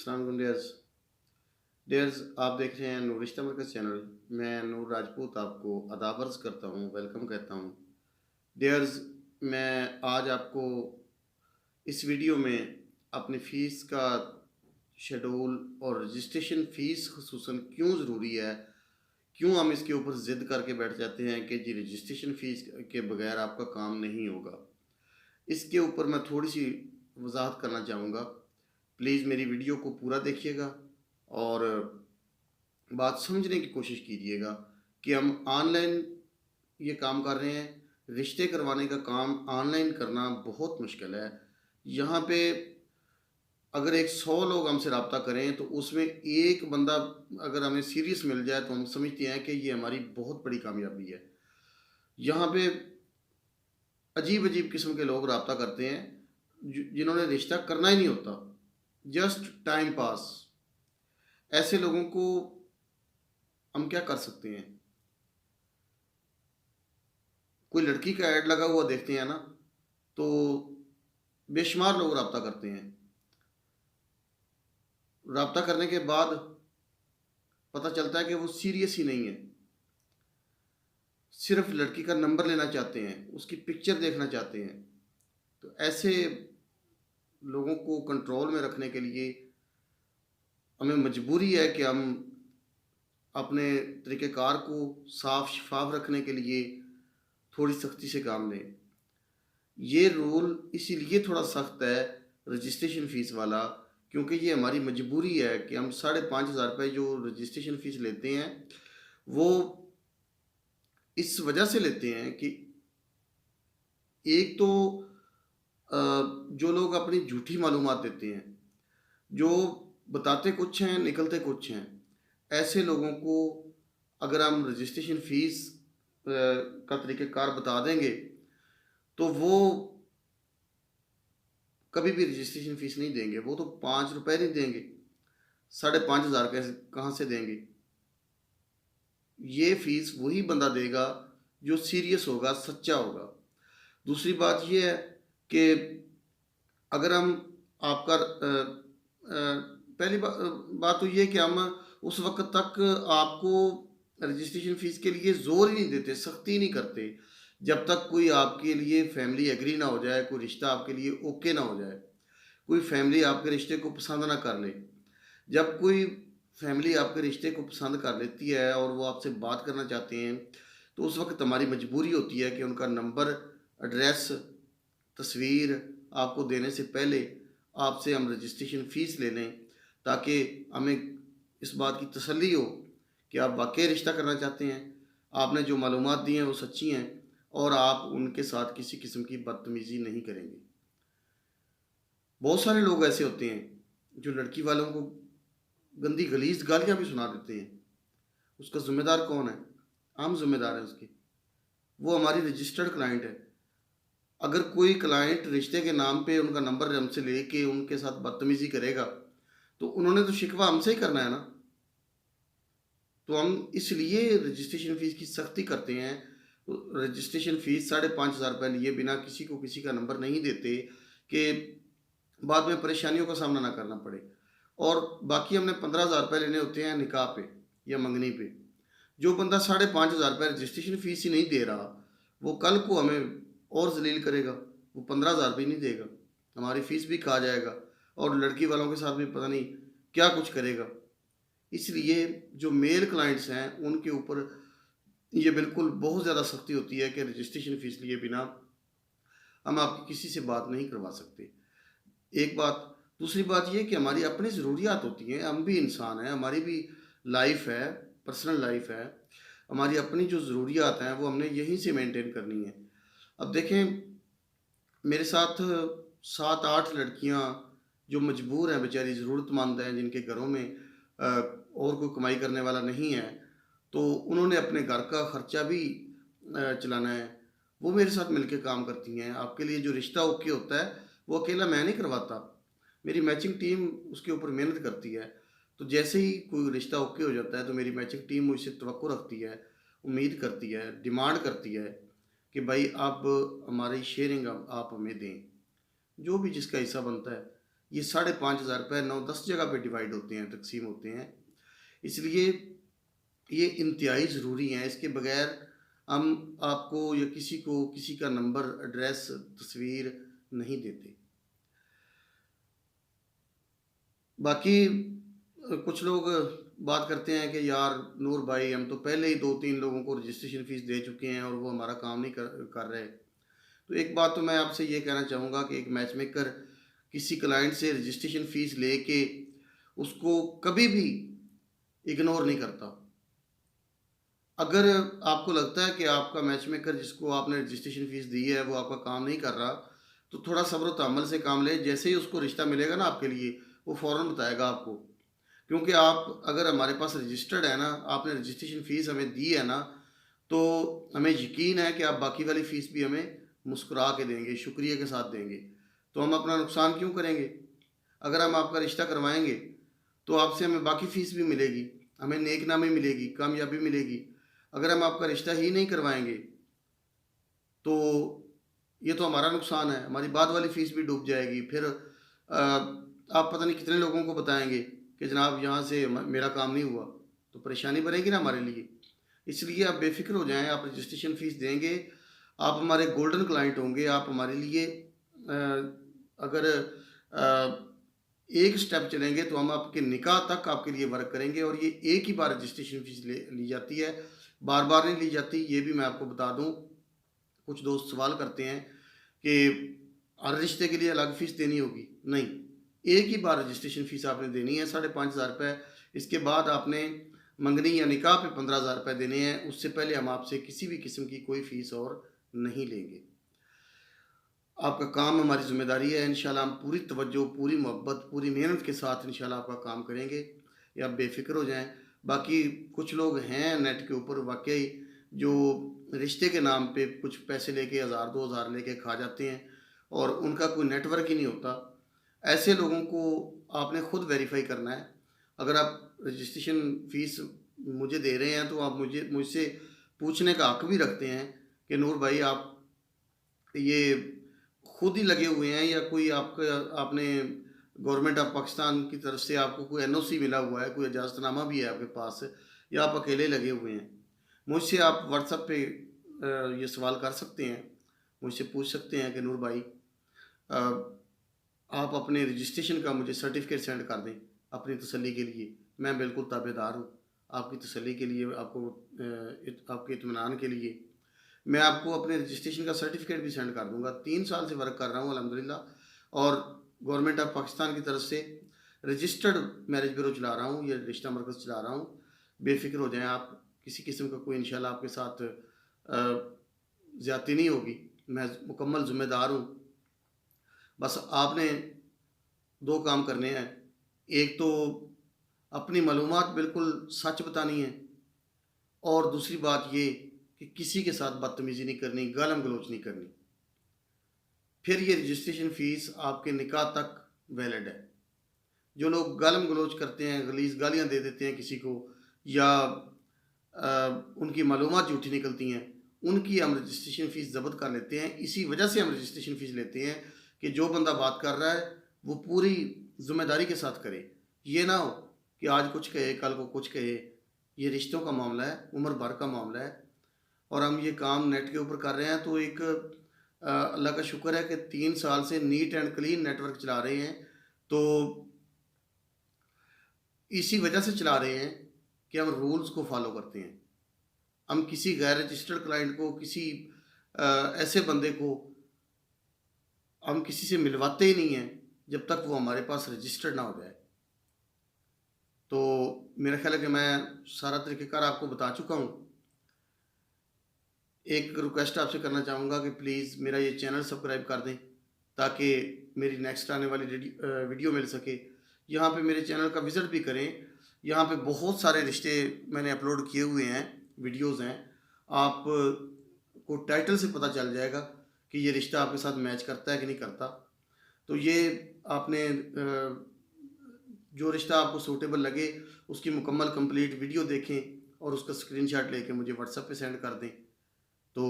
अस्सलाम dears dears आप देख रहे हैं नूर रिश्ता मरकज़ चैनल। मैं नूर राजपूत आपको आदाब अर्ज़ करता हूँ, वेलकम कहता हूँ। डियर्स, मैं आज आपको इस वीडियो में अपनी फ़ीस का शेड्यूल और रजिस्ट्रेशन फ़ीस ख़ुसूसन क्यों ज़रूरी है, क्यों हम इसके ऊपर ज़िद करके बैठ जाते हैं कि जी रजिस्ट्रेशन फ़ीस के बगैर आपका काम नहीं होगा, इसके ऊपर मैं थोड़ी सी वजाहत करना चाहूँगा। प्लीज़ मेरी वीडियो को पूरा देखिएगा और बात समझने की कोशिश कीजिएगा कि हम ऑनलाइन ये काम कर रहे हैं। रिश्ते करवाने का काम ऑनलाइन करना बहुत मुश्किल है। यहाँ पे अगर एक 100 लोग हमसे रब्ता करें तो उसमें एक बंदा अगर हमें सीरियस मिल जाए तो हम समझते हैं कि ये हमारी बहुत बड़ी कामयाबी है। यहाँ पे अजीब अजीब किस्म के लोग रब्ता करते हैं जिन्होंने रिश्ता करना ही नहीं होता, जस्ट टाइम पास। ऐसे लोगों को हम क्या कर सकते हैं? कोई लड़की का ऐड लगा हुआ देखते हैं ना, तो बेशुमार लोग रब्ता करते हैं। रब्ता करने के बाद पता चलता है कि वो सीरियस ही नहीं है, सिर्फ लड़की का नंबर लेना चाहते हैं, उसकी पिक्चर देखना चाहते हैं। तो ऐसे लोगों को कंट्रोल में रखने के लिए हमें मजबूरी है कि हम अपने तरीक़ेकार को साफ शफाफ रखने के लिए थोड़ी सख्ती से काम लें। ये रूल इसीलिए थोड़ा सख्त है रजिस्ट्रेशन फ़ीस वाला, क्योंकि ये हमारी मजबूरी है कि हम 5,500 रुपये जो रजिस्ट्रेशन फ़ीस लेते हैं, वो इस वजह से लेते हैं कि एक तो जो लोग अपनी झूठी मालूमात देते हैं, जो बताते कुछ हैं निकलते कुछ हैं, ऐसे लोगों को अगर हम रजिस्ट्रेशन फ़ीस का तरीक़ेकार बता देंगे तो वो कभी भी रजिस्ट्रेशन फ़ीस नहीं देंगे। वो तो 5 रुपये नहीं देंगे, 5,500 कैसे कहाँ से देंगे? ये फ़ीस वही बंदा देगा जो सीरियस होगा, सच्चा होगा। दूसरी बात ये है कि अगर हम आपका पहली बात तो ये कि हम उस वक़्त तक आपको रजिस्ट्रेशन फ़ीस के लिए ज़ोर ही नहीं देते, सख्ती नहीं करते, जब तक कोई आपके लिए फैमिली एग्री ना हो जाए, कोई रिश्ता आपके लिए ओके ना हो जाए, कोई फैमिली आपके रिश्ते को पसंद ना कर ले। जब कोई फैमिली आपके रिश्ते को पसंद कर लेती है और वो आपसे बात करना चाहते हैं, तो उस वक़्त हमारी मजबूरी होती है कि उनका नंबर, एड्रेस, तस्वीर आपको देने से पहले आपसे हम रजिस्ट्रेशन फ़ीस ले लें, ताकि हमें इस बात की तसल्ली हो कि आप वाक़ई रिश्ता करना चाहते हैं, आपने जो मालूमात दी हैं वो सच्ची हैं और आप उनके साथ किसी किस्म की बदतमीज़ी नहीं करेंगे। बहुत सारे लोग ऐसे होते हैं जो लड़की वालों को गंदी गलीज़ गालियाँ भी सुना देते हैं। उसका ज़िम्मेदार कौन है? हम ज़िम्मेदार हैं उसके। वो हमारी रजिस्टर्ड क्लाइंट है। अगर कोई क्लाइंट रिश्ते के नाम पे उनका नंबर हमसे लेके उनके साथ बदतमीज़ी करेगा, तो उन्होंने तो शिकवा हमसे ही करना है ना। तो हम इसलिए रजिस्ट्रेशन फ़ीस की सख्ती करते हैं। रजिस्ट्रेशन फ़ीस 5,500 रुपये लिए बिना किसी को किसी का नंबर नहीं देते कि बाद में परेशानियों का सामना ना करना पड़े। और बाकी हमने 15,000 रुपये लेने होते हैं निकाह पे या मंगनी पे। जो बंदा 5,500 रुपये रजिस्ट्रेशन फ़ीस ही नहीं दे रहा, वो कल को हमें और ज़लील करेगा। वो 15,000 रुपये नहीं देगा, हमारी फ़ीस भी खा जाएगा और लड़की वालों के साथ भी पता नहीं क्या कुछ करेगा। इसलिए जो मेल क्लाइंट्स हैं उनके ऊपर ये बिल्कुल बहुत ज़्यादा सख्ती होती है कि रजिस्ट्रेशन फ़ीस लिए बिना हम आपकी किसी से बात नहीं करवा सकते। एक बात। दूसरी बात ये कि हमारी अपनी ज़रूरियात होती हैं, हम भी इंसान हैं, हमारी भी लाइफ़ है, पर्सनल लाइफ़ है। हमारी अपनी जो ज़रूरियात हैं वो हमने यहीं से मेंटेन करनी है। अब देखें, मेरे साथ 7-8 लड़कियां जो मजबूर हैं, बेचारी ज़रूरतमंद हैं, जिनके घरों में और कोई कमाई करने वाला नहीं है, तो उन्होंने अपने घर का ख़र्चा भी चलाना है, वो मेरे साथ मिलके काम करती हैं। आपके लिए जो रिश्ता ओके होता है वो अकेला मैं नहीं करवाता, मेरी मैचिंग टीम उसके ऊपर मेहनत करती है। तो जैसे ही कोई रिश्ता ओके हो जाता है तो मेरी मैचिंग टीम मुझसे तवक्को रखती है, उम्मीद करती है, डिमांड करती है कि भाई अब हमारी शेयरिंग अब आप हमें दें, जो भी जिसका हिस्सा बनता है। ये 5,500 रुपये 9-10 जगह पे डिवाइड होते हैं, तकसीम होते हैं। इसलिए ये इंतहाई ज़रूरी हैं, इसके बगैर हम आपको या किसी को किसी का नंबर, एड्रेस, तस्वीर नहीं देते। बाकी कुछ लोग बात करते हैं कि यार नूर भाई, हम तो पहले ही 2-3 लोगों को रजिस्ट्रेशन फ़ीस दे चुके हैं और वो हमारा काम नहीं कर रहे। तो एक बात तो मैं आपसे ये कहना चाहूँगा कि एक मैच मेकर किसी क्लाइंट से रजिस्ट्रेशन फ़ीस लेके उसको कभी भी इग्नोर नहीं करता। अगर आपको लगता है कि आपका मैच मेकर जिसको आपने रजिस्ट्रेशन फ़ीस दी है वो आपका काम नहीं कर रहा, तो थोड़ा सब्र व तहम्मुल से काम लें। जैसे ही उसको रिश्ता मिलेगा ना आपके लिए, वो फ़ौरन बताएगा आपको। क्योंकि आप अगर हमारे पास रजिस्टर्ड है ना, आपने रजिस्ट्रेशन फ़ीस हमें दी है ना, तो हमें यकीन है कि आप बाकी वाली फ़ीस भी हमें मुस्कुरा के देंगे, शुक्रिया के साथ देंगे। तो हम अपना नुकसान क्यों करेंगे? अगर हम आपका रिश्ता करवाएँगे, तो आपसे हमें बाकी फ़ीस भी मिलेगी, हमें नेकनामी मिलेगी, कामयाबी मिलेगी। अगर हम आपका रिश्ता ही नहीं करवाएँगे, तो ये तो हमारा नुकसान है, हमारी बाद वाली फ़ीस भी डूब जाएगी। फिर आप पता नहीं कितने लोगों को बताएँगे कि जनाब यहाँ से मेरा काम नहीं हुआ, तो परेशानी बनेगी ना हमारे लिए। इसलिए आप बेफ़िक्र हो जाएँ, आप रजिस्ट्रेशन फ़ीस देंगे, आप हमारे गोल्डन क्लाइंट होंगे। आप हमारे लिए अगर एक स्टेप चलेंगे तो हम आपके निकाह तक आपके लिए वर्क करेंगे, और ये एक ही बार रजिस्ट्रेशन फ़ीस ली जाती है, बार-बार नहीं ली जाती। ये भी मैं आपको बता दूँ। कुछ दोस्त सवाल करते हैं कि हर रिश्ते के लिए अलग फ़ीस देनी होगी। नहीं, एक ही बार रजिस्ट्रेशन फ़ीस आपने देनी है 5,500 रुपये। इसके बाद आपने मंगनी या निकाह पे 15,000 रुपये देने हैं। उससे पहले हम आपसे किसी भी किस्म की कोई फ़ीस और नहीं लेंगे। आपका काम हमारी ज़िम्मेदारी है। इंशाल्लाह हम पूरी तवज्जो, पूरी मोहब्बत, पूरी मेहनत के साथ इंशाल्लाह आपका काम करेंगे। ये आप बेफ़िक्र हो जाएँ। बाकी कुछ लोग हैं नेट के ऊपर वाक़ई जो रिश्ते के नाम पे कुछ पैसे लेके 1,000-2,000 लेके खा जाते हैं और उनका कोई नेटवर्क ही नहीं होता। ऐसे लोगों को आपने खुद वेरीफ़ाई करना है। अगर आप रजिस्ट्रेशन फ़ीस मुझे दे रहे हैं तो आप मुझसे पूछने का हक़ भी रखते हैं कि नूर भाई, आप ये खुद ही लगे हुए हैं या कोई आपका आपने गवर्नमेंट ऑफ पाकिस्तान की तरफ से आपको कोई एनओसी मिला हुआ है, कोई इजाज़तनामा भी है आपके पास, या आप अकेले लगे हुए हैं? मुझसे आप व्हाट्सएप पे ये सवाल कर सकते हैं, मुझसे पूछ सकते हैं कि नूर भाई, अ, आप अपने रजिस्ट्रेशन का मुझे सर्टिफिकेट सेंड कर दें अपनी तसल्ली के लिए। मैं बिल्कुल ताबेदार हूँ आपकी तसल्ली के लिए, आपको आपके इत्मीनान के लिए। मैं आपको अपने रजिस्ट्रेशन का सर्टिफिकेट भी सेंड कर दूँगा। 3 साल से वर्क कर रहा हूँ अल्हम्दुलिल्लाह, और गवर्नमेंट ऑफ पाकिस्तान की तरफ से रजिस्टर्ड मैरिज ब्यूरो चला रहा हूँ, ये रिश्ता मरकज़ चला रहा हूँ। बेफ़िक्र हो जाएँ आप, किसी किस्म का कोई इंशाल्लाह आपके साथ ज़्यादती नहीं होगी। मैं मुकम्मल ज़िम्मेदार हूँ। बस आपने 2 काम करने हैं। एक तो अपनी मालूमात बिल्कुल सच बतानी है, और दूसरी बात ये कि किसी के साथ बदतमीज़ी नहीं करनी, गालम-गलौच नहीं करनी। फिर ये रजिस्ट्रेशन फ़ीस आपके निकाह तक वैलिड है। जो लोग गालम-गलौच करते हैं, गलीज़ गालियाँ दे देते हैं किसी को, या उनकी मालूमात झूठी निकलती हैं, उनकी हम रजिस्ट्रेशन फ़ीस ज़ब्त कर लेते हैं। इसी वजह से हम रजिस्ट्रेशन फ़ीस लेते हैं कि जो बंदा बात कर रहा है वो पूरी ज़िम्मेदारी के साथ करे। ये ना हो कि आज कुछ कहे, कल को कुछ कहे। ये रिश्तों का मामला है, उम्र भर का मामला है, और हम ये काम नेट के ऊपर कर रहे हैं। तो एक अल्लाह का शुक्र है कि 3 साल से नीट एंड क्लीन नेटवर्क चला रहे हैं। तो इसी वजह से चला रहे हैं कि हम रूल्स को फॉलो करते हैं। हम किसी गैर रजिस्टर्ड क्लाइंट को, किसी ऐसे बंदे को हम किसी से मिलवाते ही नहीं हैं जब तक वो हमारे पास रजिस्टर्ड ना हो जाए। तो मेरा ख्याल है कि मैं सारा तरीक़ेकार आपको बता चुका हूँ। एक रिक्वेस्ट आपसे करना चाहूँगा कि प्लीज़ मेरा ये चैनल सब्सक्राइब कर दें, ताकि मेरी नेक्स्ट आने वाली वीडियो मिल सके। यहाँ पे मेरे चैनल का विज़िट भी करें। यहाँ पे बहुत सारे रिश्ते मैंने अपलोड किए हुए हैं, वीडियोज़ हैं। आप को टाइटल से पता चल जाएगा कि ये रिश्ता आपके साथ मैच करता है कि नहीं करता। तो ये आपने जो रिश्ता आपको सूटेबल लगे उसकी मुकम्मल कंप्लीट वीडियो देखें और उसका स्क्रीनशॉट लेके मुझे व्हाट्सएप पे सेंड कर दें। तो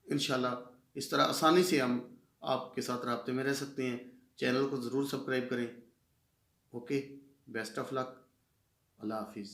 इंशाल्लाह इस तरह आसानी से हम आपके साथ राब्ते में रह सकते हैं। चैनल को ज़रूर सब्सक्राइब करें। ओके, बेस्ट ऑफ लक, अल्लाह हाफिज़।